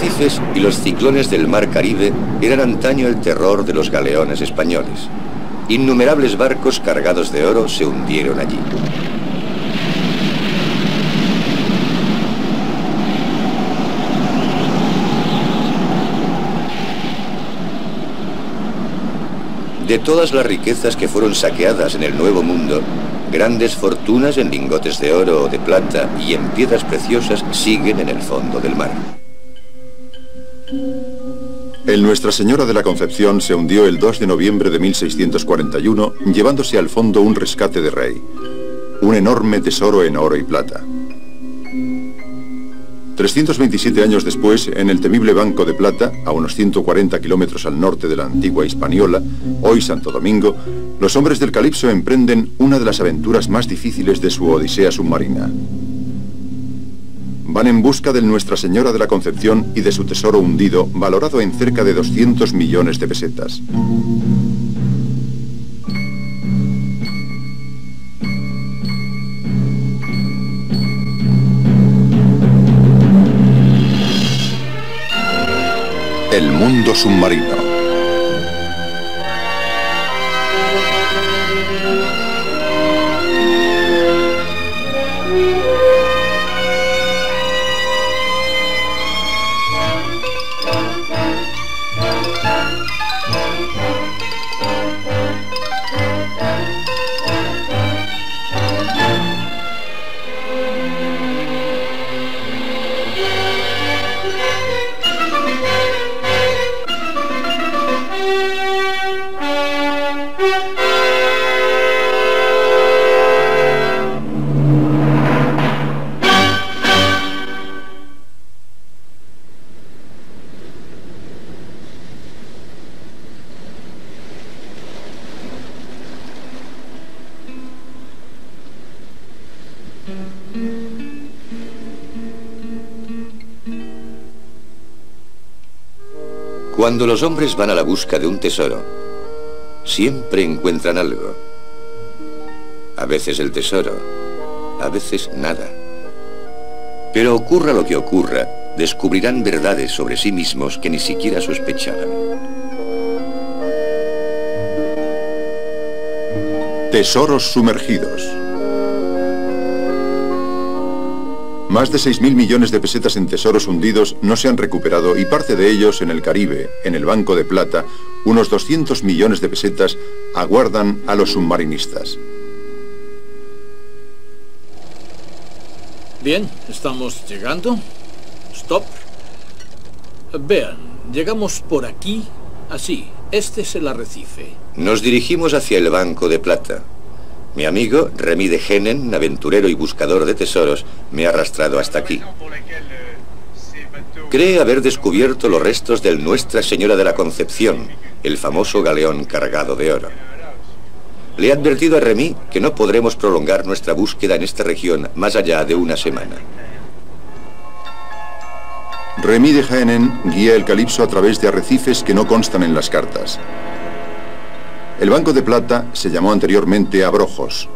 arrecifes y los ciclones del mar Caribe eran antaño el terror de los galeones españoles. Innumerables barcos cargados de oro se hundieron allí. De todas las riquezas que fueron saqueadas en el Nuevo Mundo, grandes fortunas en lingotes de oro o de plata y en piedras preciosas siguen en el fondo del mar. El Nuestra Señora de la Concepción se hundió el 2 de noviembre de 1641, llevándose al fondo un rescate de rey, un enorme tesoro en oro y plata. 327 años después, en el temible Banco de Plata, a unos 140 kilómetros al norte de la antigua Hispaniola, hoy Santo Domingo, los hombres del Calipso emprenden una de las aventuras más difíciles de su odisea submarina. Van en busca de Nuestra Señora de la Concepción y de su tesoro hundido, valorado en cerca de 200 millones de pesetas. El mundo submarino. Cuando los hombres van a la busca de un tesoro, siempre encuentran algo. A veces el tesoro, a veces nada. Pero ocurra lo que ocurra, descubrirán verdades sobre sí mismos que ni siquiera sospechaban. Tesoros sumergidos. Más de 6.000 millones de pesetas en tesoros hundidos no se han recuperado y parte de ellos en el Caribe, en el Banco de Plata, unos 200 millones de pesetas aguardan a los submarinistas. Bien, estamos llegando. Stop. Vean, llegamos por aquí, así. Este es el arrecife. Nos dirigimos hacia el Banco de Plata. Mi amigo, Remy de Hennen, aventurero y buscador de tesoros, me ha arrastrado hasta aquí. Cree haber descubierto los restos del Nuestra Señora de la Concepción, el famoso galeón cargado de oro. Le he advertido a Remy que no podremos prolongar nuestra búsqueda en esta región más allá de una semana. Remy de Hennen guía el Calipso a través de arrecifes que no constan en las cartas. El Banco de Plata se llamó anteriormente Abrojos.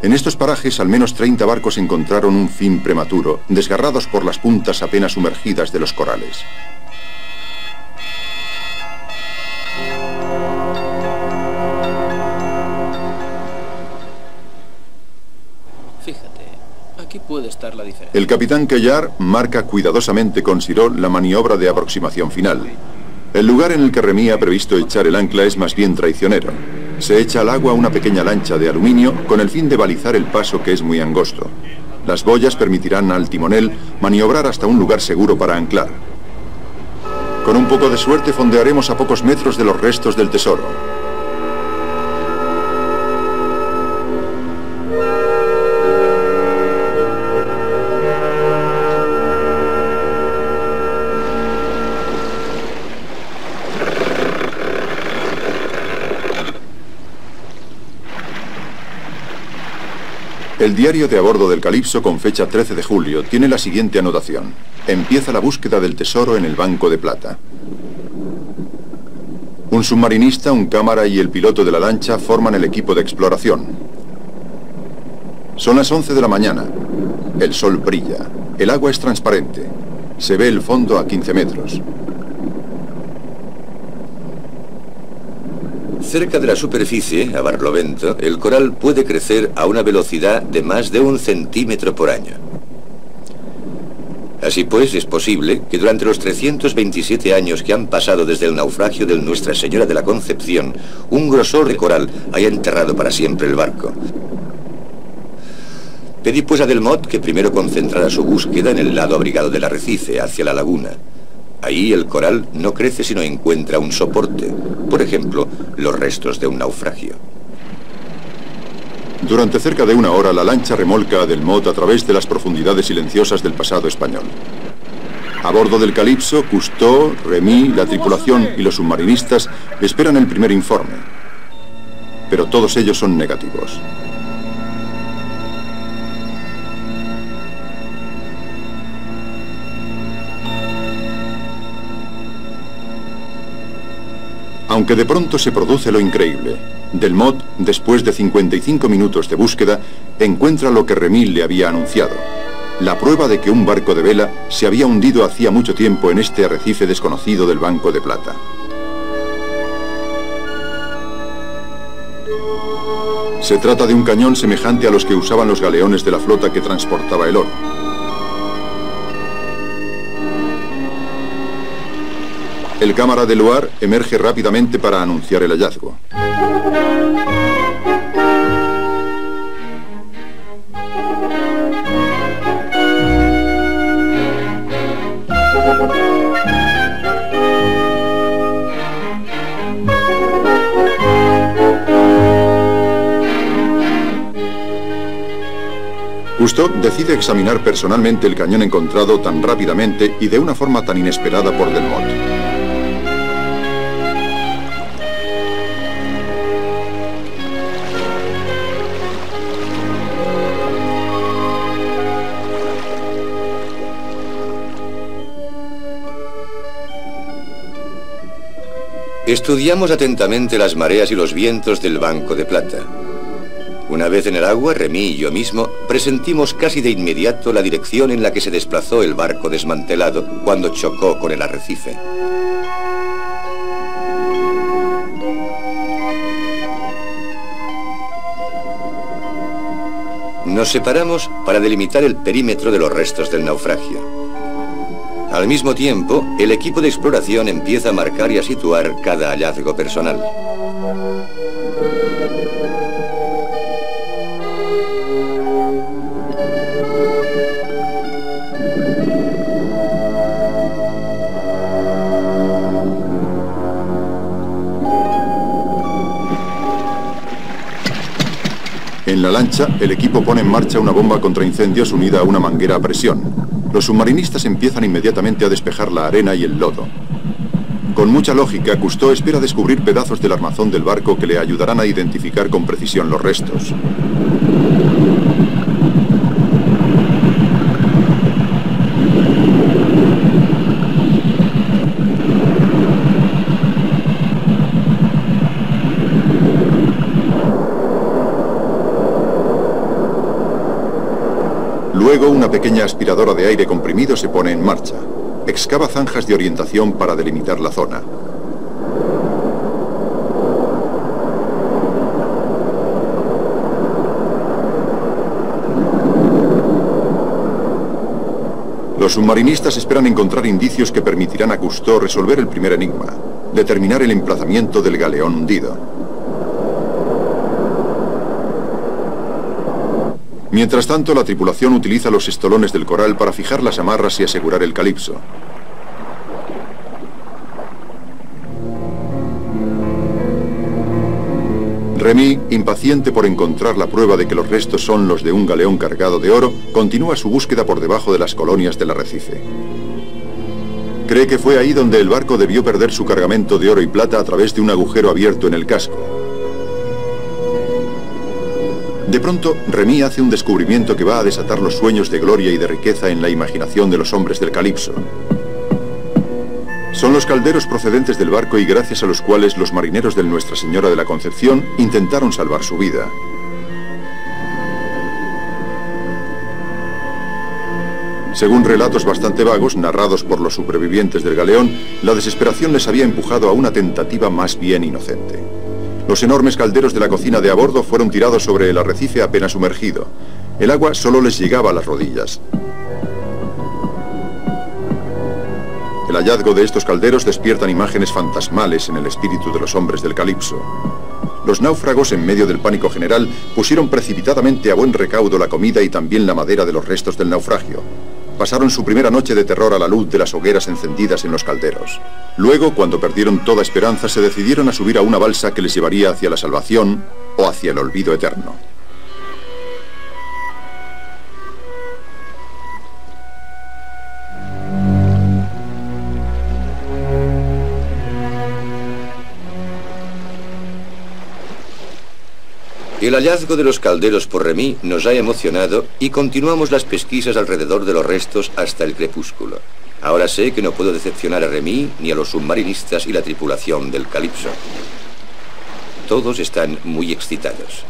En estos parajes al menos 30 barcos encontraron un fin prematuro, desgarrados por las puntas apenas sumergidas de los corales. Fíjate, aquí puede estar la diferencia. El capitán Cuéllar marca cuidadosamente con Sirot la maniobra de aproximación final. El lugar en el que Remy ha previsto echar el ancla es más bien traicionero. Se echa al agua una pequeña lancha de aluminio con el fin de balizar el paso, que es muy angosto. Las boyas permitirán al timonel maniobrar hasta un lugar seguro para anclar. Con un poco de suerte fondearemos a pocos metros de los restos del tesoro. El diario de a bordo del Calipso, con fecha 13 de julio, tiene la siguiente anotación. Empieza la búsqueda del tesoro en el Banco de Plata. Un submarinista, un cámara y el piloto de la lancha forman el equipo de exploración. Son las 11 de la mañana. El sol brilla. El agua es transparente. Se ve el fondo a 15 metros. Cerca de la superficie, a barlovento, el coral puede crecer a una velocidad de más de 1 centímetro por año. Así pues, es posible que durante los 327 años que han pasado desde el naufragio de Nuestra Señora de la Concepción, un grosor de coral haya enterrado para siempre el barco. Pedí pues a Delmotte que primero concentrara su búsqueda en el lado abrigado del arrecife, hacia la laguna. Ahí el coral no crece si no encuentra un soporte, por ejemplo, los restos de un naufragio. Durante cerca de 1 hora, la lancha remolca a Delmotte a través de las profundidades silenciosas del pasado español. A bordo del Calypso, Cousteau, Remy, la tripulación y los submarinistas esperan el primer informe. Pero todos ellos son negativos. Aunque de pronto se produce lo increíble. Delmotte, después de 55 minutos de búsqueda, encuentra lo que Remy le había anunciado: la prueba de que un barco de vela se había hundido hacía mucho tiempo en este arrecife desconocido del Banco de Plata. Se trata de un cañón semejante a los que usaban los galeones de la flota que transportaba el oro. El cámara de Loire emerge rápidamente para anunciar el hallazgo. Cousteau decide examinar personalmente el cañón encontrado tan rápidamente y de una forma tan inesperada por Delmotte. Estudiamos atentamente las mareas y los vientos del Banco de Plata. Una vez en el agua, Remy y yo mismo presentimos casi de inmediato la dirección en la que se desplazó el barco desmantelado cuando chocó con el arrecife. Nos separamos para delimitar el perímetro de los restos del naufragio. Al mismo tiempo, el equipo de exploración empieza a marcar y a situar cada hallazgo personal. En la lancha, el equipo pone en marcha una bomba contra incendios unida a una manguera a presión. Los submarinistas empiezan inmediatamente a despejar la arena y el lodo. Con mucha lógica, Cousteau espera descubrir pedazos del armazón del barco que le ayudarán a identificar con precisión los restos. Luego, una pequeña aspiradora de aire comprimido se pone en marcha. Excava zanjas de orientación para delimitar la zona. Los submarinistas esperan encontrar indicios que permitirán a Cousteau resolver el primer enigma, determinar el emplazamiento del galeón hundido. Mientras tanto, la tripulación utiliza los estolones del coral para fijar las amarras y asegurar el Calypso. Remy, impaciente por encontrar la prueba de que los restos son los de un galeón cargado de oro, continúa su búsqueda por debajo de las colonias del arrecife. Cree que fue ahí donde el barco debió perder su cargamento de oro y plata a través de un agujero abierto en el casco. De pronto, Remy hace un descubrimiento que va a desatar los sueños de gloria y de riqueza en la imaginación de los hombres del Calypso. Son los calderos procedentes del barco y gracias a los cuales los marineros de Nuestra Señora de la Concepción intentaron salvar su vida. Según relatos bastante vagos, narrados por los supervivientes del galeón, la desesperación les había empujado a una tentativa más bien inocente. Los enormes calderos de la cocina de a bordo fueron tirados sobre el arrecife apenas sumergido. El agua solo les llegaba a las rodillas. El hallazgo de estos calderos despiertan imágenes fantasmales en el espíritu de los hombres del Calipso. Los náufragos, en medio del pánico general, pusieron precipitadamente a buen recaudo la comida y también la madera de los restos del naufragio. Pasaron su primera noche de terror a la luz de las hogueras encendidas en los calderos. Luego, cuando perdieron toda esperanza, se decidieron a subir a una balsa que les llevaría hacia la salvación o hacia el olvido eterno. El hallazgo de los calderos por Remy nos ha emocionado y continuamos las pesquisas alrededor de los restos hasta el crepúsculo. Ahora sé que no puedo decepcionar a Remy ni a los submarinistas y la tripulación del Calipso. Todos están muy excitados.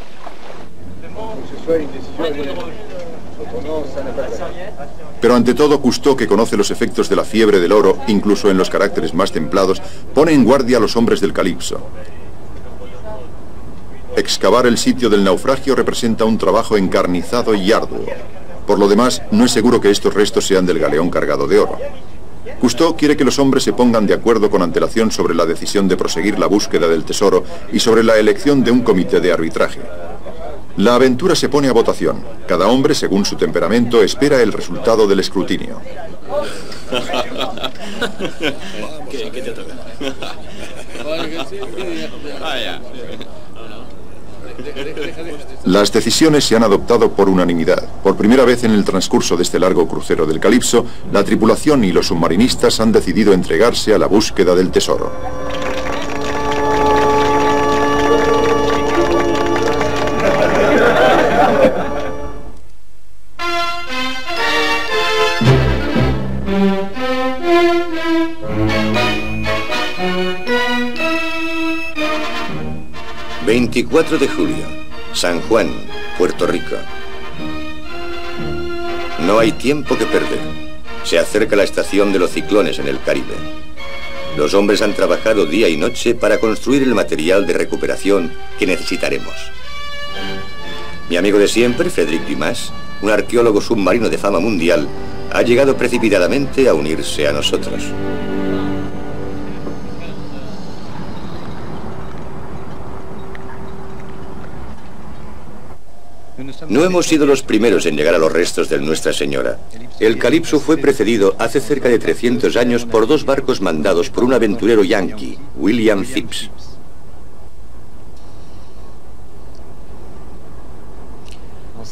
Pero ante todo, Cousteau, que conoce los efectos de la fiebre del oro, incluso en los caracteres más templados, pone en guardia a los hombres del Calipso. Excavar el sitio del naufragio representa un trabajo encarnizado y arduo. Por lo demás, no es seguro que estos restos sean del galeón cargado de oro. Cousteau quiere que los hombres se pongan de acuerdo con antelación sobre la decisión de proseguir la búsqueda del tesoro y sobre la elección de un comité de arbitraje. La aventura se pone a votación. Cada hombre, según su temperamento, espera el resultado del escrutinio. ¿Qué te toca? Las decisiones se han adoptado por unanimidad. Por primera vez en el transcurso de este largo crucero del Calipso, la tripulación y los submarinistas han decidido entregarse a la búsqueda del tesoro. ...24 de julio... San Juan, Puerto Rico. No hay tiempo que perder. Se acerca la estación de los ciclones en el Caribe. Los hombres han trabajado día y noche para construir el material de recuperación que necesitaremos. Mi amigo de siempre, Frédéric Dumas, un arqueólogo submarino de fama mundial, ha llegado precipitadamente a unirse a nosotros. No hemos sido los primeros en llegar a los restos de Nuestra Señora. El Calipso fue precedido hace cerca de 300 años por dos barcos mandados por un aventurero yanqui, William Phips.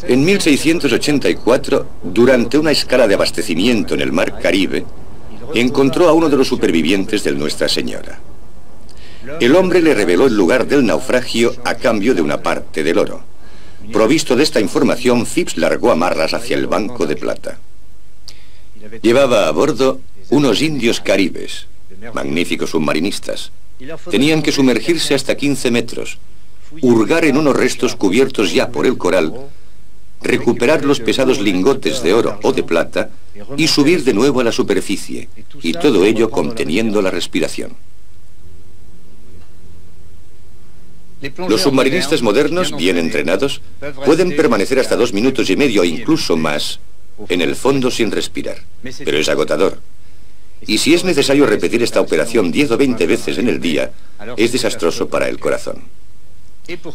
En 1684, durante una escala de abastecimiento en el mar Caribe, encontró a uno de los supervivientes del Nuestra Señora. El hombre le reveló el lugar del naufragio a cambio de una parte del oro. Provisto de esta información, Phips largó amarras hacia el Banco de Plata. Llevaba a bordo unos indios caribes, magníficos submarinistas. Tenían que sumergirse hasta 15 metros, hurgar en unos restos cubiertos ya por el coral, recuperar los pesados lingotes de oro o de plata y subir de nuevo a la superficie, y todo ello conteniendo la respiración. Los submarinistas modernos, bien entrenados, pueden permanecer hasta 2 minutos y medio o incluso más en el fondo sin respirar, pero es agotador. Y si es necesario repetir esta operación 10 o 20 veces en el día, es desastroso para el corazón.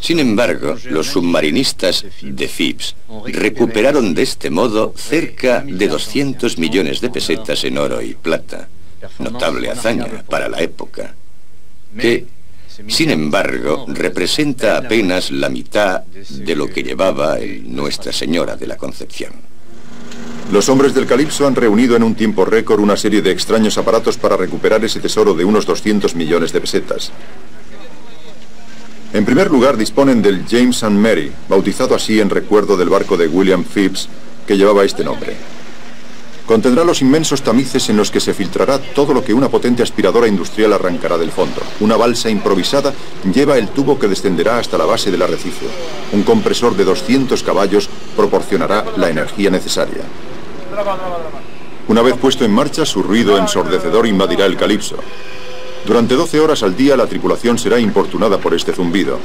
Sin embargo, los submarinistas de Phips recuperaron de este modo cerca de 200 millones de pesetas en oro y plata. Notable hazaña para la época, que, sin embargo, representa apenas la mitad de lo que llevaba el Nuestra Señora de la Concepción. Los hombres del Calipso han reunido en un tiempo récord una serie de extraños aparatos para recuperar ese tesoro de unos 200 millones de pesetas. En primer lugar, disponen del James and Mary, bautizado así en recuerdo del barco de William Phips, que llevaba este nombre. Contendrá los inmensos tamices en los que se filtrará todo lo que una potente aspiradora industrial arrancará del fondo. Una balsa improvisada lleva el tubo que descenderá hasta la base del arrecife. Un compresor de 200 caballos proporcionará la energía necesaria. Una vez puesto en marcha, su ruido ensordecedor invadirá el Calypso. Durante 12 horas al día, la tripulación será importunada por este zumbido.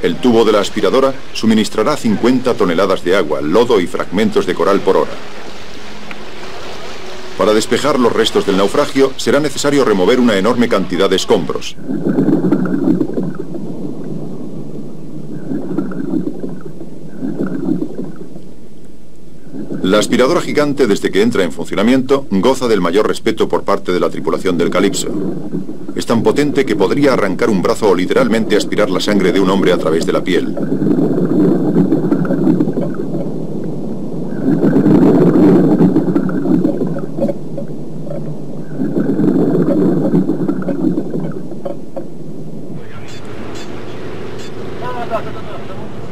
El tubo de la aspiradora suministrará 50 toneladas de agua, lodo y fragmentos de coral por hora. Para despejar los restos del naufragio, será necesario remover una enorme cantidad de escombros. La aspiradora gigante, desde que entra en funcionamiento, goza del mayor respeto por parte de la tripulación del Calypso. Es tan potente que podría arrancar un brazo o literalmente aspirar la sangre de un hombre a través de la piel.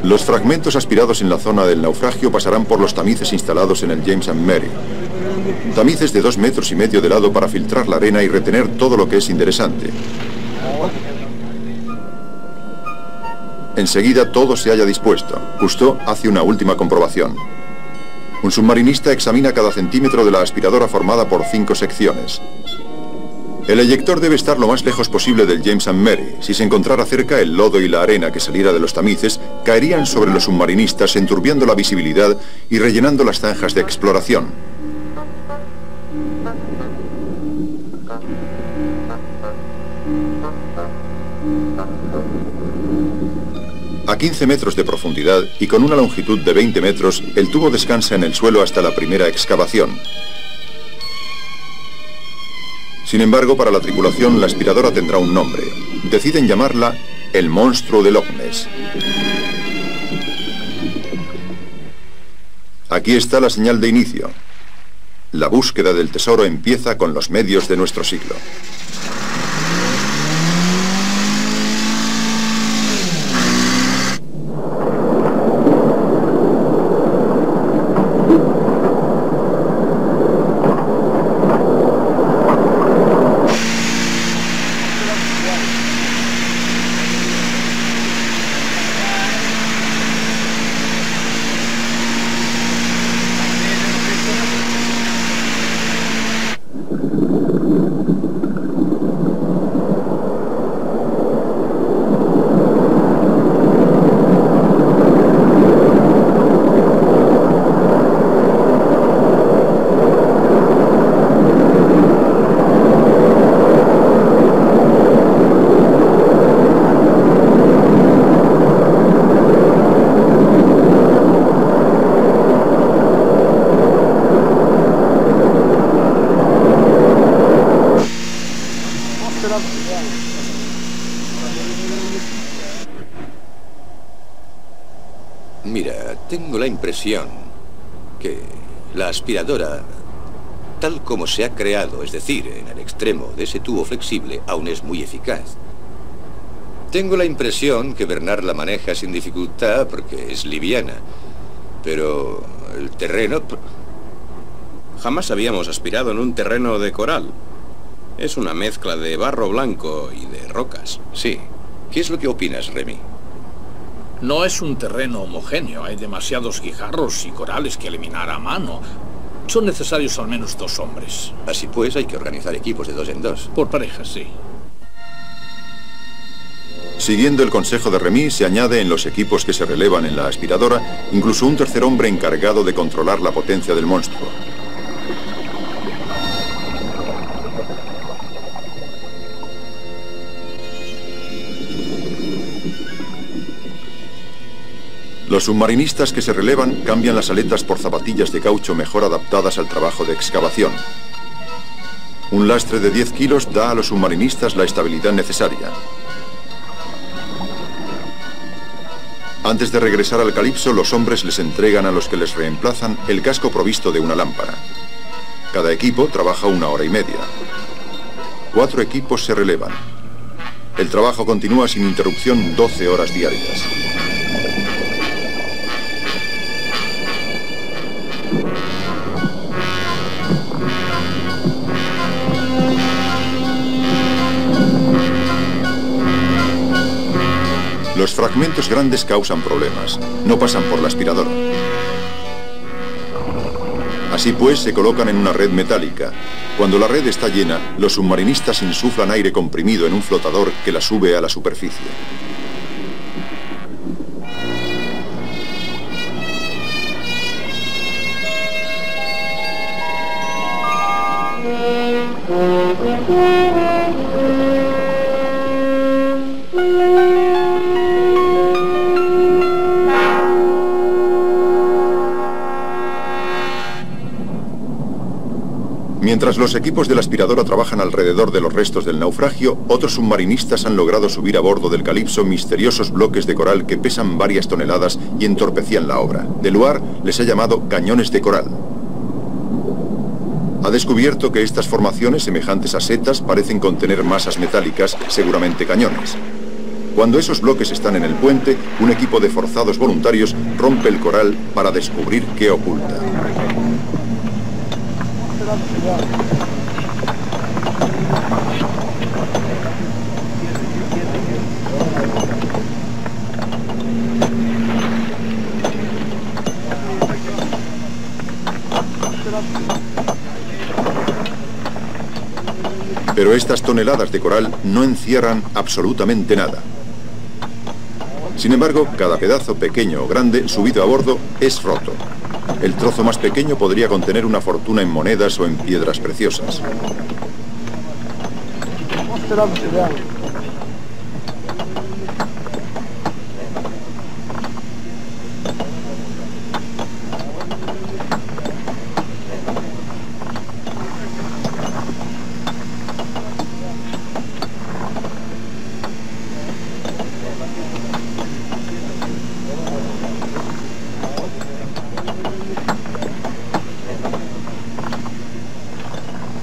Los fragmentos aspirados en la zona del naufragio pasarán por los tamices instalados en el James and Mary. Tamices de 2,5 metros de lado para filtrar la arena y retener todo lo que es interesante. Enseguida todo se haya dispuesto. Cousteau hace una última comprobación. Un submarinista examina cada centímetro de la aspiradora formada por 5 secciones. El eyector debe estar lo más lejos posible del James and Mary. Si se encontrara cerca, el lodo y la arena que saliera de los tamices caerían sobre los submarinistas, enturbiando la visibilidad y rellenando las zanjas de exploración. A 15 metros de profundidad y con una longitud de 20 metros, el tubo descansa en el suelo hasta la primera excavación. Sin embargo, para la tripulación, la aspiradora tendrá un nombre. Deciden llamarla el monstruo de Loch Ness. Aquí está la señal de inicio. La búsqueda del tesoro empieza con los medios de nuestro siglo. Mira, tengo la impresión que la aspiradora, tal como se ha creado, es decir, en el extremo de ese tubo flexible, aún es muy eficaz. Tengo la impresión que Bernard la maneja sin dificultad porque es liviana, pero el terreno... Jamás habíamos aspirado en un terreno de coral. Es una mezcla de barro blanco y de rocas. Sí. ¿Qué es lo que opinas, Remy? No es un terreno homogéneo. Hay demasiados guijarros y corales que eliminar a mano. Son necesarios al menos 2 hombres. Así pues, hay que organizar equipos de 2 en 2. Por parejas, sí. Siguiendo el consejo de Remy, se añade en los equipos que se relevan en la aspiradora incluso un tercer hombre encargado de controlar la potencia del monstruo. Los submarinistas que se relevan cambian las aletas por zapatillas de caucho mejor adaptadas al trabajo de excavación. Un lastre de 10 kilos da a los submarinistas la estabilidad necesaria. Antes de regresar al Calypso, los hombres les entregan a los que les reemplazan el casco provisto de una lámpara. Cada equipo trabaja 1 hora y media. 4 equipos se relevan. El trabajo continúa sin interrupción 12 horas diarias. Los fragmentos grandes causan problemas. No pasan por la aspiradora. Así pues, se colocan en una red metálica. Cuando la red está llena, los submarinistas insuflan aire comprimido en un flotador que la sube a la superficie. Mientras los equipos de la aspiradora trabajan alrededor de los restos del naufragio, otros submarinistas han logrado subir a bordo del Calypso misteriosos bloques de coral que pesan varias toneladas y entorpecían la obra. Deluar les ha llamado cañones de coral. Ha descubierto que estas formaciones, semejantes a setas, parecen contener masas metálicas, seguramente cañones. Cuando esos bloques están en el puente, un equipo de forzados voluntarios rompe el coral para descubrir qué oculta. Pero estas toneladas de coral no encierran absolutamente nada. Sin embargo, cada pedazo pequeño o grande subido a bordo es roto. El trozo más pequeño podría contener una fortuna en monedas o en piedras preciosas.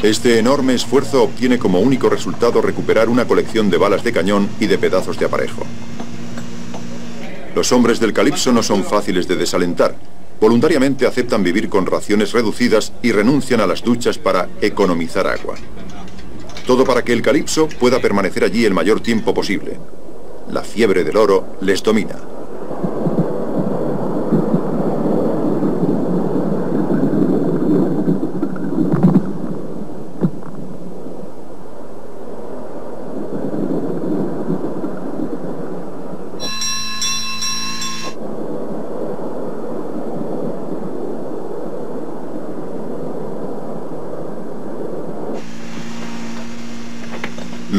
Este enorme esfuerzo obtiene como único resultado recuperar una colección de balas de cañón y de pedazos de aparejo. Los hombres del Calypso no son fáciles de desalentar. Voluntariamente aceptan vivir con raciones reducidas y renuncian a las duchas para economizar agua. Todo para que el Calypso pueda permanecer allí el mayor tiempo posible. La fiebre del oro les domina.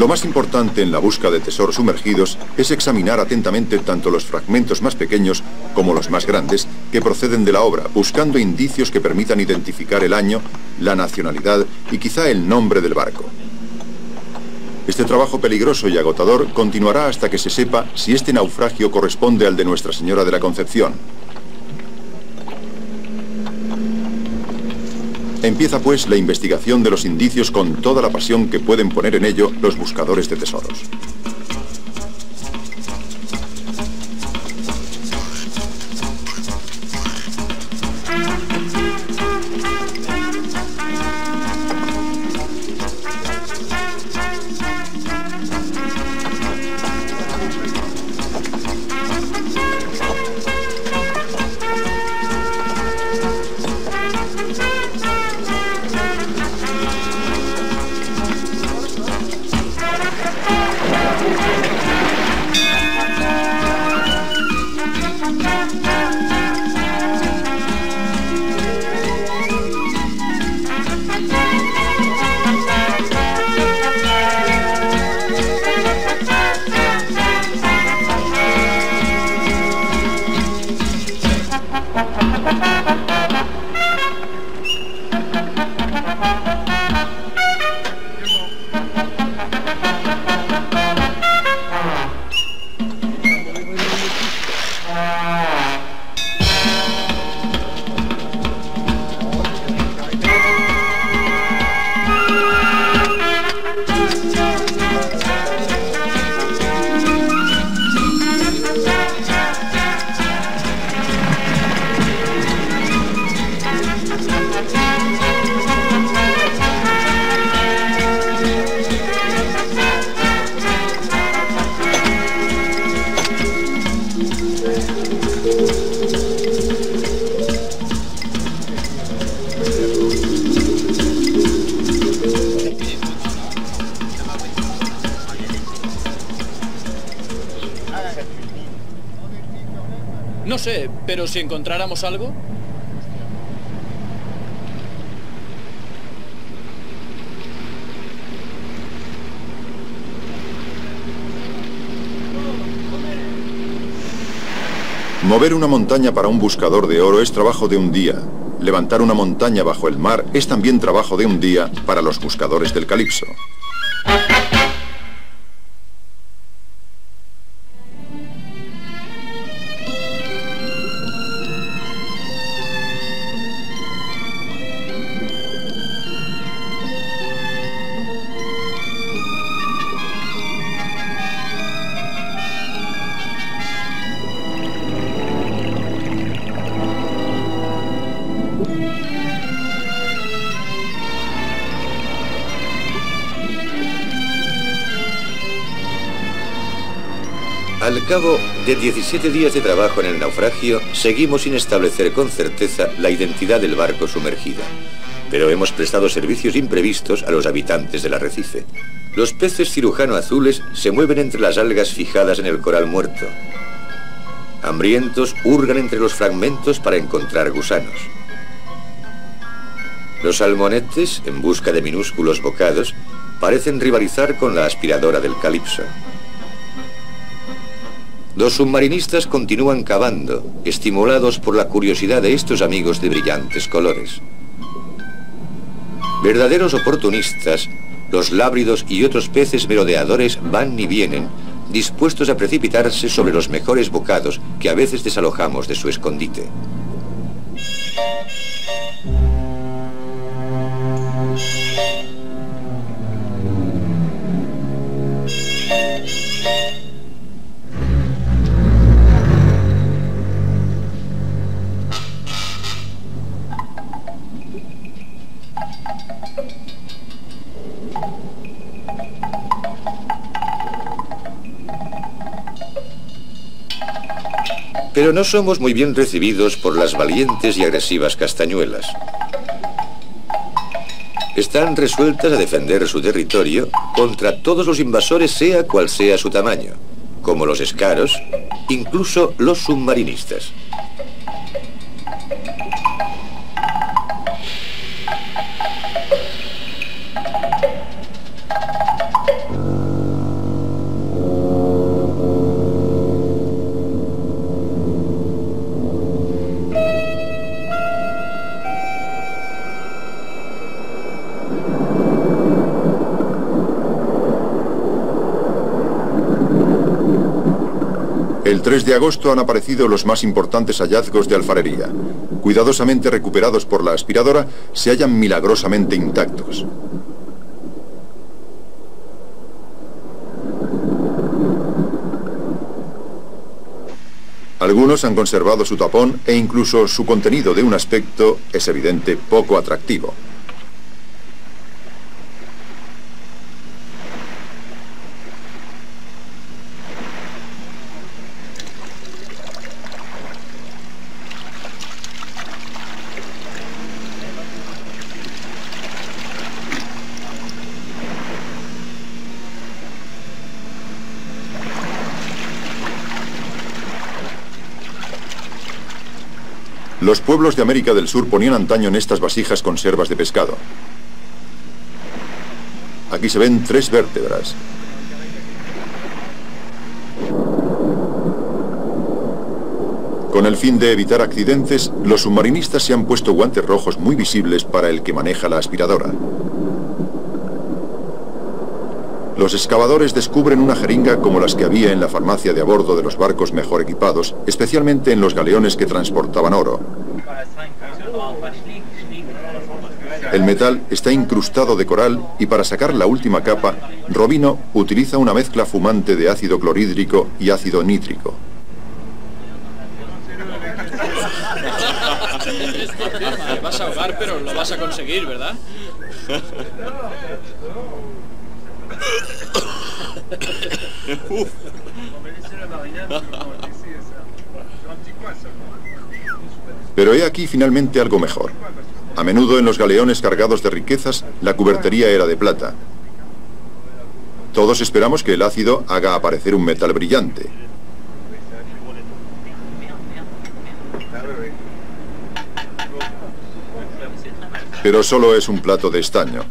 Lo más importante en la búsqueda de tesoros sumergidos es examinar atentamente tanto los fragmentos más pequeños como los más grandes que proceden de la obra, buscando indicios que permitan identificar el año, la nacionalidad y quizá el nombre del barco. Este trabajo peligroso y agotador continuará hasta que se sepa si este naufragio corresponde al de Nuestra Señora de la Concepción. Empieza pues la investigación de los indicios con toda la pasión que pueden poner en ello los buscadores de tesoros. No sé, pero si encontráramos algo... Mover una montaña para un buscador de oro es trabajo de un día. Levantar una montaña bajo el mar es también trabajo de un día para los buscadores del calipso. Al cabo de 17 días de trabajo en el naufragio, seguimos sin establecer con certeza la identidad del barco sumergida. Pero hemos prestado servicios imprevistos a los habitantes del arrecife. Los peces cirujano azules se mueven entre las algas fijadas en el coral muerto. Hambrientos hurgan entre los fragmentos para encontrar gusanos. Los salmonetes, en busca de minúsculos bocados, parecen rivalizar con la aspiradora del calipso. Los submarinistas continúan cavando, estimulados por la curiosidad de estos amigos de brillantes colores. Verdaderos oportunistas, los lábridos y otros peces merodeadores van y vienen, dispuestos a precipitarse sobre los mejores bocados que a veces desalojamos de su escondite. Pero no somos muy bien recibidos por las valientes y agresivas castañuelas. Están resueltas a defender su territorio contra todos los invasores, sea cual sea su tamaño, como los escaros, incluso los submarinistas. El 3 de agosto han aparecido los más importantes hallazgos de alfarería. Cuidadosamente recuperados por la aspiradora, se hallan milagrosamente intactos. Algunos han conservado su tapón e incluso su contenido de un aspecto, es evidente, poco atractivo. Los pueblos de América del Sur ponían antaño en estas vasijas conservas de pescado. Aquí se ven 3 vértebras. Con el fin de evitar accidentes, los submarinistas se han puesto guantes rojos muy visibles para el que maneja la aspiradora. Los excavadores descubren una jeringa como las que había en la farmacia de a bordo de los barcos mejor equipados, especialmente en los galeones que transportaban oro. El metal está incrustado de coral y para sacar la última capa, Robino utiliza una mezcla fumante de ácido clorhídrico y ácido nítrico. Te vas a ahogar, pero lo vas a conseguir, ¿verdad? Pero he aquí finalmente algo mejor. A menudo en los galeones cargados de riquezas, la cubertería era de plata. Todos esperamos que el ácido haga aparecer un metal brillante. Pero solo es un plato de estaño.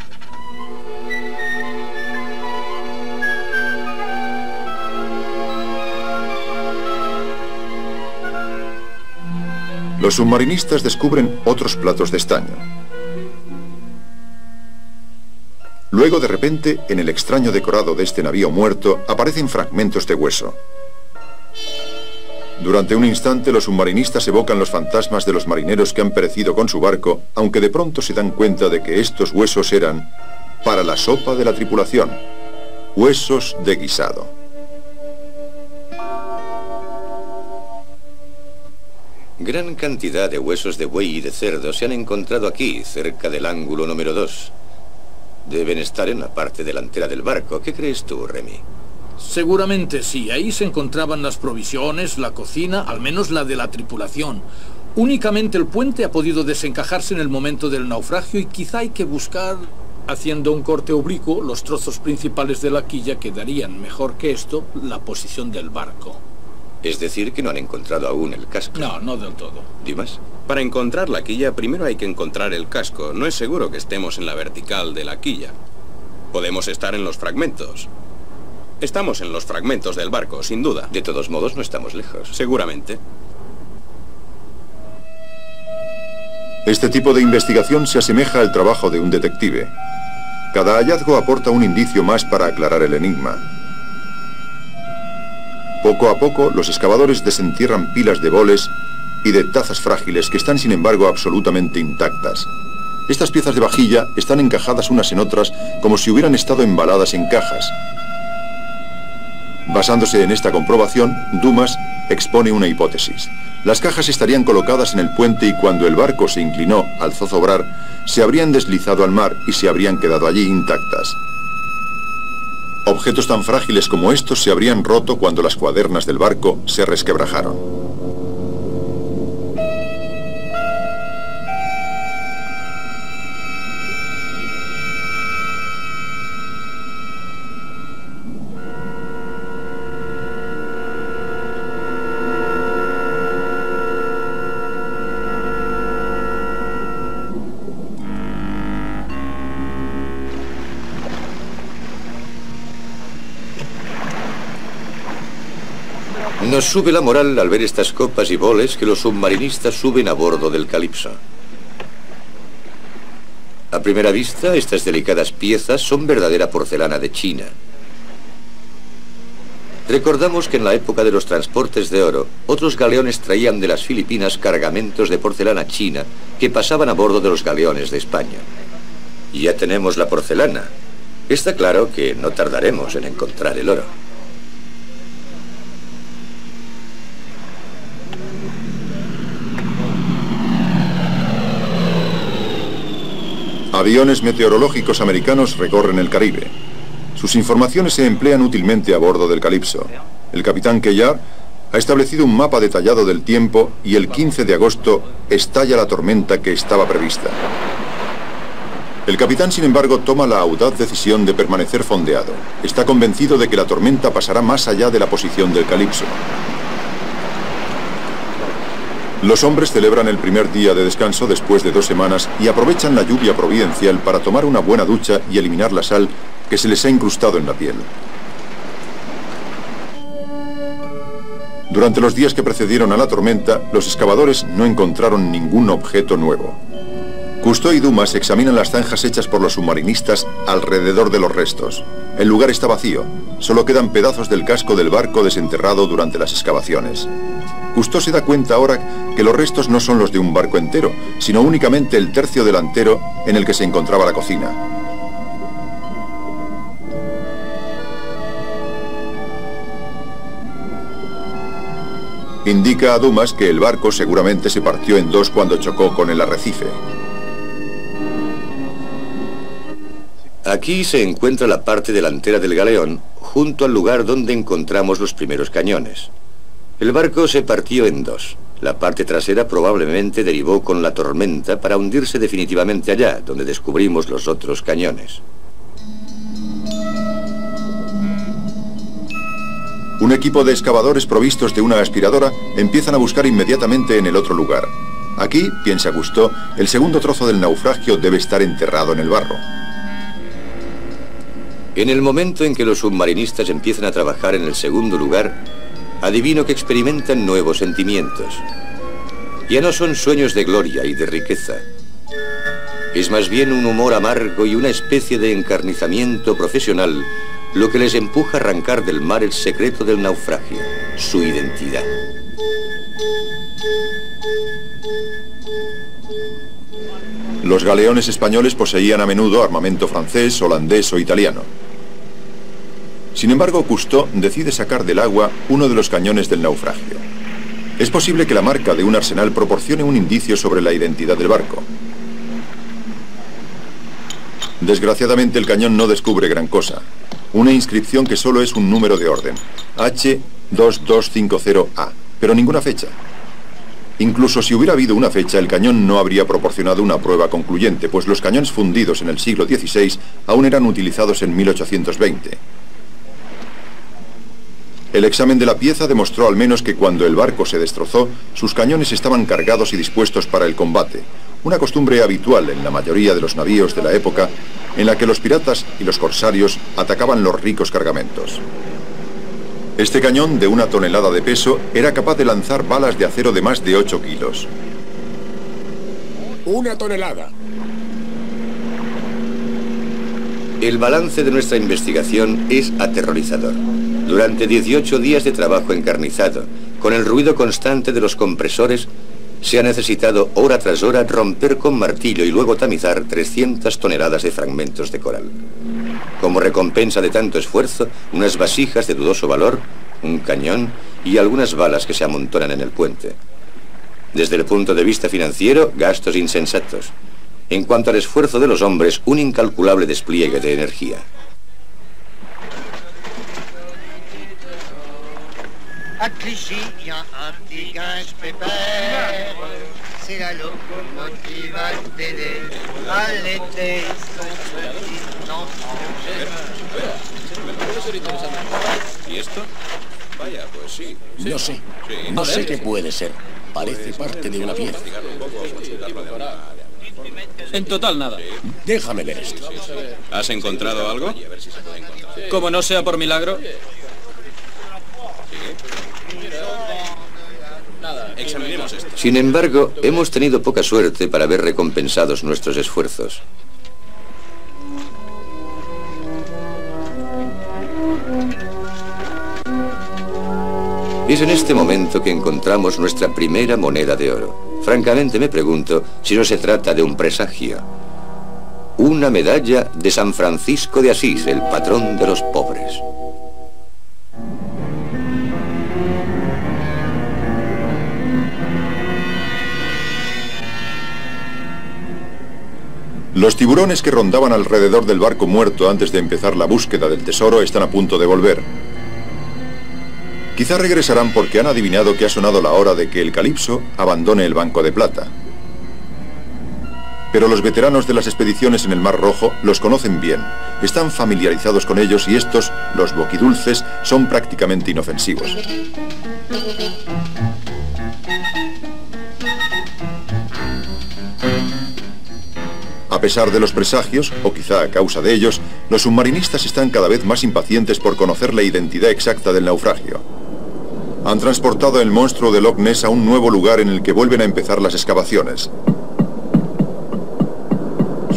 Los submarinistas descubren otros platos de estaño. Luego, de repente, en el extraño decorado de este navío muerto, aparecen fragmentos de hueso. Durante un instante, los submarinistas evocan los fantasmas de los marineros que han perecido con su barco, aunque de pronto se dan cuenta de que estos huesos eran para la sopa de la tripulación. Huesos de guisado. Gran cantidad de huesos de buey y de cerdo se han encontrado aquí, cerca del ángulo número 2. Deben estar en la parte delantera del barco. ¿Qué crees tú, Remy? Seguramente sí. Ahí se encontraban las provisiones, la cocina, al menos la de la tripulación. Únicamente el puente ha podido desencajarse en el momento del naufragio y quizá hay que buscar, haciendo un corte oblicuo, los trozos principales de la quilla que darían mejor que esto la posición del barco. Es decir, que no han encontrado aún el casco. No, no del todo. ¿Dimas? Para encontrar la quilla, primero hay que encontrar el casco. No es seguro que estemos en la vertical de la quilla. Podemos estar en los fragmentos. Estamos en los fragmentos del barco, sin duda. De todos modos, no estamos lejos. Seguramente. Este tipo de investigación se asemeja al trabajo de un detective. Cada hallazgo aporta un indicio más para aclarar el enigma. Poco a poco, los excavadores desentierran pilas de boles y de tazas frágiles que están, sin embargo, absolutamente intactas. Estas piezas de vajilla están encajadas unas en otras como si hubieran estado embaladas en cajas. Basándose en esta comprobación, Dumas expone una hipótesis. Las cajas estarían colocadas en el puente y cuando el barco se inclinó al zozobrar, se habrían deslizado al mar y se habrían quedado allí intactas. Objetos tan frágiles como estos se habrían roto cuando las cuadernas del barco se resquebrajaron. Nos sube la moral al ver estas copas y boles que los submarinistas suben a bordo del Calypso. A primera vista, estas delicadas piezas son verdadera porcelana de China. Recordamos que en la época de los transportes de oro, otros galeones traían de las Filipinas cargamentos de porcelana china que pasaban a bordo de los galeones de España. Y ya tenemos la porcelana. Está claro que no tardaremos en encontrar el oro. Aviones meteorológicos americanos recorren el Caribe. Sus informaciones se emplean útilmente a bordo del Calypso. El capitán Cuellar ha establecido un mapa detallado del tiempo y el 15 de agosto estalla la tormenta que estaba prevista. El capitán, sin embargo, toma la audaz decisión de permanecer fondeado. Está convencido de que la tormenta pasará más allá de la posición del Calypso. Los hombres celebran el primer día de descanso después de 2 semanas y aprovechan la lluvia providencial para tomar una buena ducha y eliminar la sal que se les ha incrustado en la piel. Durante los días que precedieron a la tormenta, los excavadores no encontraron ningún objeto nuevo. Cousteau y Dumas examinan las zanjas hechas por los submarinistas alrededor de los restos. El lugar está vacío, solo quedan pedazos del casco del barco desenterrado durante las excavaciones. Cousteau se da cuenta ahora que los restos no son los de un barco entero, sino únicamente el tercio delantero en el que se encontraba la cocina. Indica a Dumas que el barco seguramente se partió en 2 cuando chocó con el arrecife. Aquí se encuentra la parte delantera del galeón, junto al lugar donde encontramos los primeros cañones. El barco se partió en 2. La parte trasera probablemente derivó con la tormenta para hundirse definitivamente allá, donde descubrimos los otros cañones. Un equipo de excavadores provistos de una aspiradora empiezan a buscar inmediatamente en el otro lugar. Aquí, piensa Cousteau, el segundo trozo del naufragio debe estar enterrado en el barro. En el momento en que los submarinistas empiezan a trabajar en el segundo lugar, adivino que experimentan nuevos sentimientos. Ya no son sueños de gloria y de riqueza. Es más bien un humor amargo y una especie de encarnizamiento profesional lo que les empuja a arrancar del mar el secreto del naufragio, su identidad. Los galeones españoles poseían a menudo armamento francés, holandés o italiano. Sin embargo, Cousteau decide sacar del agua uno de los cañones del naufragio. Es posible que la marca de un arsenal proporcione un indicio sobre la identidad del barco. Desgraciadamente, el cañón no descubre gran cosa. Una inscripción que solo es un número de orden, H2250A, pero ninguna fecha. Incluso si hubiera habido una fecha, el cañón no habría proporcionado una prueba concluyente, pues los cañones fundidos en el siglo XVI aún eran utilizados en 1820. El examen de la pieza demostró al menos que cuando el barco se destrozó, sus cañones estaban cargados y dispuestos para el combate, una costumbre habitual en la mayoría de los navíos de la época, en la que los piratas y los corsarios atacaban los ricos cargamentos. Este cañón, de 1 tonelada de peso, era capaz de lanzar balas de acero de más de 8 kilos. 1 tonelada. El balance de nuestra investigación es aterrorizador. Durante 18 días de trabajo encarnizado, con el ruido constante de los compresores, se ha necesitado hora tras hora romper con martillo y luego tamizar 300 toneladas de fragmentos de coral. Como recompensa de tanto esfuerzo, unas vasijas de dudoso valor, un cañón y algunas balas que se amontonan en el puente. Desde el punto de vista financiero, gastos insensatos. En cuanto al esfuerzo de los hombres, un incalculable despliegue de energía. À Clichy, il y a un petit guinche pépère. C'est la locomotive à télé. À l'été, ils sont petits enfants. ¿Y esto? Vaya, pues sí. No sé. No sé qué puede ser. Parece parte de una pieza. En total nada. Déjame ver esto. ¿Has encontrado algo? Como no sea por milagro. Examinemos esto. Sin embargo, hemos tenido poca suerte para ver recompensados nuestros esfuerzos. Es en este momento que encontramos nuestra primera moneda de oro. Francamente me pregunto si no se trata de un presagio. Una medalla de San Francisco de Asís, el patrón de los pobres. Los tiburones que rondaban alrededor del barco muerto antes de empezar la búsqueda del tesoro están a punto de volver. Quizá regresarán porque han adivinado que ha sonado la hora de que el Calipso abandone el Banco de Plata. Pero los veteranos de las expediciones en el Mar Rojo los conocen bien, están familiarizados con ellos y estos, los boquidulces, son prácticamente inofensivos. A pesar de los presagios, o quizá a causa de ellos, los submarinistas están cada vez más impacientes por conocer la identidad exacta del naufragio. Han transportado el monstruo de Loch Ness a un nuevo lugar en el que vuelven a empezar las excavaciones.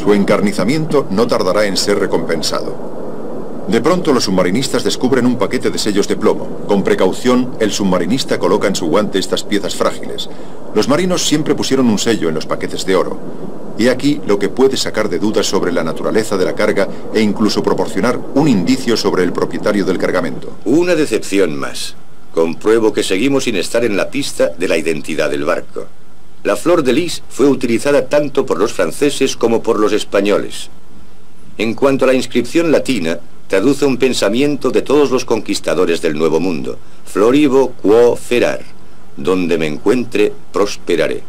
Su encarnizamiento no tardará en ser recompensado. De pronto los submarinistas descubren un paquete de sellos de plomo. Con precaución, el submarinista coloca en su guante estas piezas frágiles. Los marinos siempre pusieron un sello en los paquetes de oro. Y aquí lo que puede sacar de dudas sobre la naturaleza de la carga e incluso proporcionar un indicio sobre el propietario del cargamento. Una decepción más. Compruebo que seguimos sin estar en la pista de la identidad del barco. La flor de lis fue utilizada tanto por los franceses como por los españoles. En cuanto a la inscripción latina, traduce un pensamiento de todos los conquistadores del Nuevo Mundo. Florivo quo ferar. Donde me encuentre, prosperaré.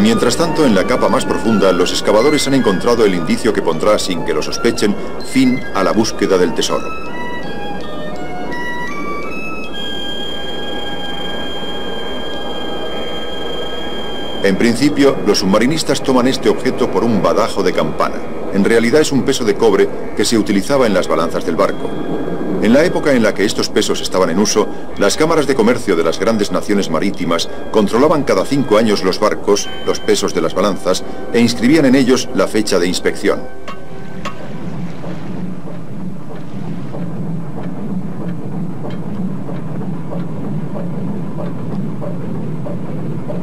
Mientras tanto, en la capa más profunda, los excavadores han encontrado el indicio que pondrá, sin que lo sospechen, fin a la búsqueda del tesoro. En principio, los submarinistas toman este objeto por un badajo de campana. En realidad es un peso de cobre que se utilizaba en las balanzas del barco. En la época en la que estos pesos estaban en uso, las cámaras de comercio de las grandes naciones marítimas controlaban cada 5 años los barcos, los pesos de las balanzas, e inscribían en ellos la fecha de inspección.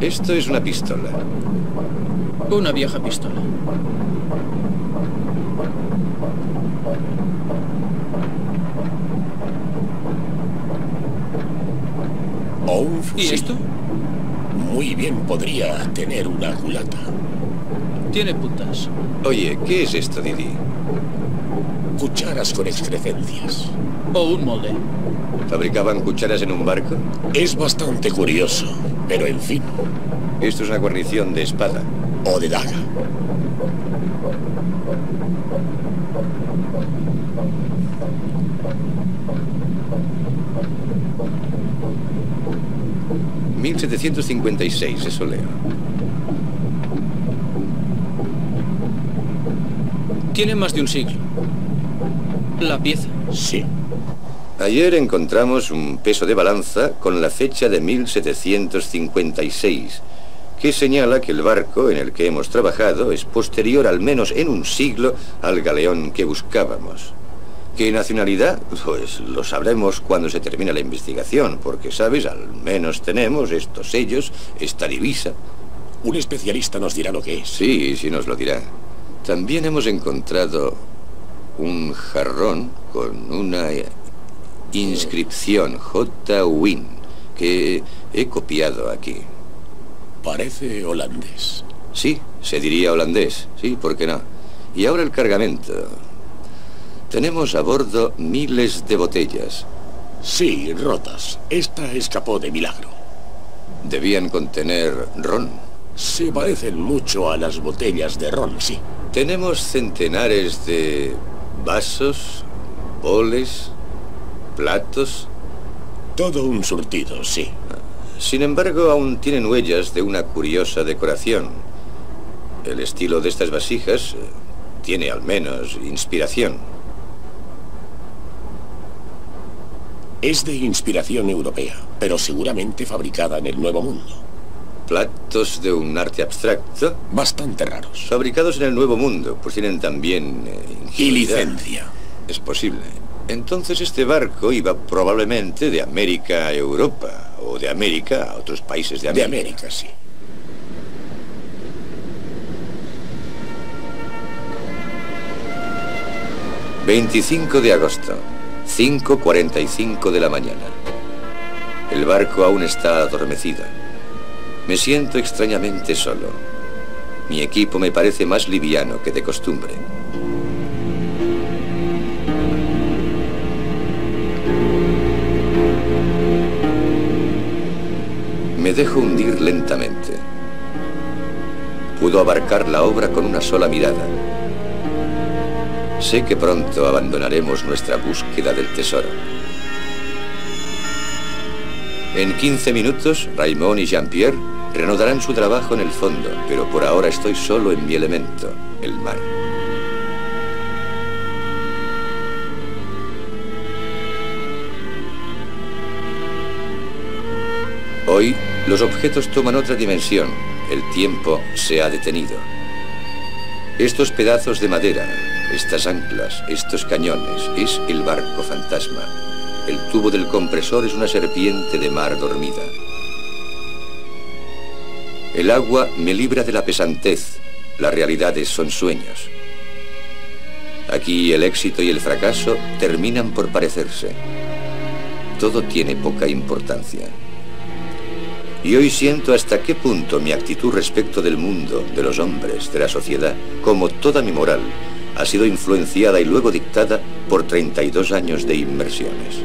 Esto es una pistola. Una vieja pistola. O un fusil. ¿Y esto? Muy bien podría tener una culata. Tiene puntas. Oye, ¿qué es esto, Didi? Cucharas con excrescencias. O un molde. ¿Fabricaban cucharas en un barco? Es bastante curioso, pero en fin. Esto es una guarnición de espada. O de daga. ...1756, eso leo. Tiene más de un siglo. La pieza. Sí. Ayer encontramos un peso de balanza con la fecha de 1756, que señala que el barco en el que hemos trabajado es posterior al menos en un siglo al galeón que buscábamos. ¿Qué nacionalidad? Pues lo sabremos cuando se termine la investigación, porque, ¿sabes? Al menos tenemos estos sellos, esta divisa. Un especialista nos dirá lo que es. Sí, sí nos lo dirá. También hemos encontrado un jarrón con una inscripción J. Win, que he copiado aquí. Parece holandés. Sí, se diría holandés. Sí, ¿por qué no? Y ahora el cargamento. Tenemos a bordo miles de botellas. Sí, rotas. Esta escapó de milagro. Debían contener ron. Se parecen mucho a las botellas de ron, sí. Tenemos centenares de vasos, boles, platos. Todo un surtido, sí. Sin embargo, aún tienen huellas de una curiosa decoración. El estilo de estas vasijas tiene al menos inspiración. Es de inspiración europea, pero seguramente fabricada en el Nuevo Mundo. Platos de un arte abstracto. Bastante raros. Fabricados en el Nuevo Mundo, pues tienen también y licencia. Es posible. Entonces este barco iba probablemente de América a Europa, o de América a otros países de América. De América, sí. ...25 de agosto... ...5:45 de la mañana... ...el barco aún está adormecido... ...me siento extrañamente solo... ...mi equipo me parece más liviano que de costumbre... Me dejo hundir lentamente. Puedo abarcar la obra con una sola mirada. Sé que pronto abandonaremos nuestra búsqueda del tesoro. En 15 minutos, Raymond y Jean-Pierre reanudarán su trabajo en el fondo, pero por ahora estoy solo en mi elemento, el mar. Hoy, los objetos toman otra dimensión. El tiempo se ha detenido. Estos pedazos de madera, estas anclas, estos cañones, es el barco fantasma. El tubo del compresor es una serpiente de mar dormida. El agua me libra de la pesantez. Las realidades son sueños. Aquí el éxito y el fracaso terminan por parecerse. Todo tiene poca importancia. Y hoy siento hasta qué punto mi actitud respecto del mundo, de los hombres, de la sociedad, como toda mi moral, ha sido influenciada y luego dictada por 32 años de inmersiones.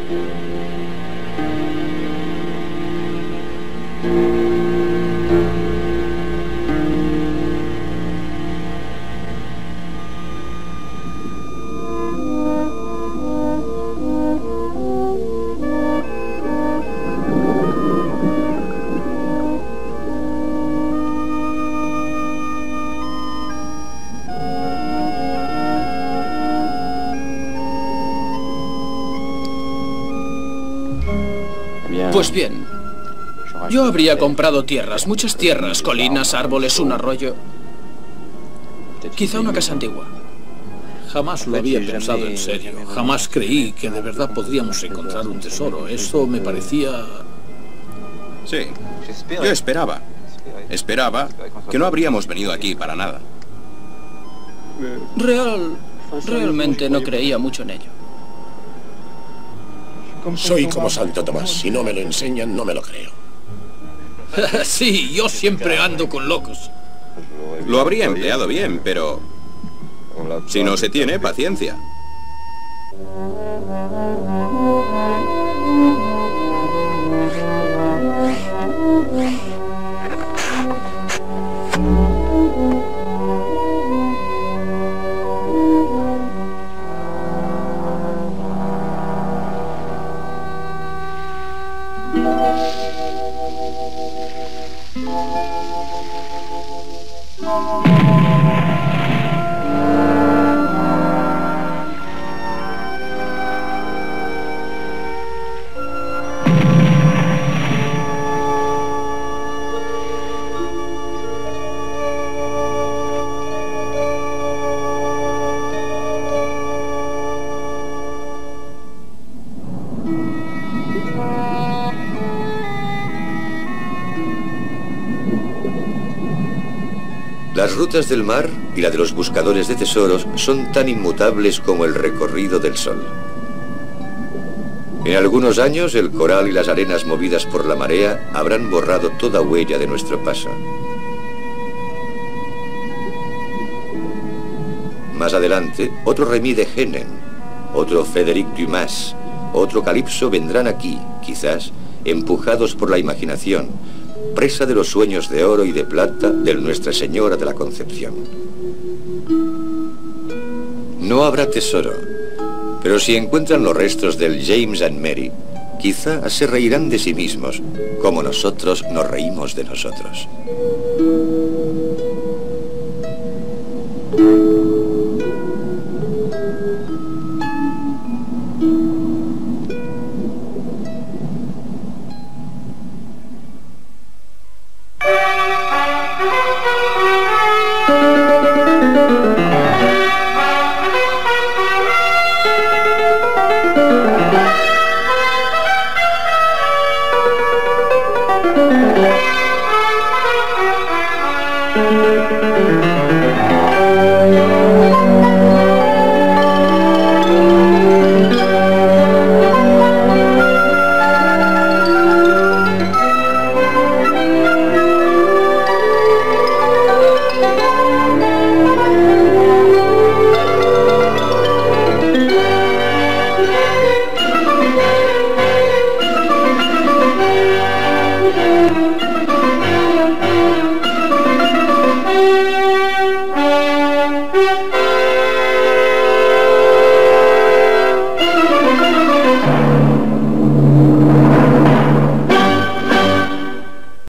Pues bien, yo habría comprado tierras, muchas tierras, colinas, árboles, un arroyo. Quizá una casa antigua. Jamás lo había pensado en serio. Jamás creí que de verdad podríamos encontrar un tesoro. Eso me parecía... Sí, yo esperaba que no habríamos venido aquí para nada. Realmente no creía mucho en ello. Soy como Santo Tomás. Si no me lo enseñan, no me lo creo. Sí, yo siempre ando con locos. Lo habría empleado bien, pero si no se tiene, paciencia. Las rutas del mar y la de los buscadores de tesoros son tan inmutables como el recorrido del sol. En algunos años, el coral y las arenas movidas por la marea habrán borrado toda huella de nuestro paso. Más adelante, otro Remy de Hennen, otro Frédéric Dumas, otro Calipso vendrán aquí, quizás, empujados por la imaginación, presa de los sueños de oro y de plata de Nuestra Señora de la Concepción. No habrá tesoro, pero si encuentran los restos del James and Mary, quizá se reirán de sí mismos, como nosotros nos reímos de nosotros.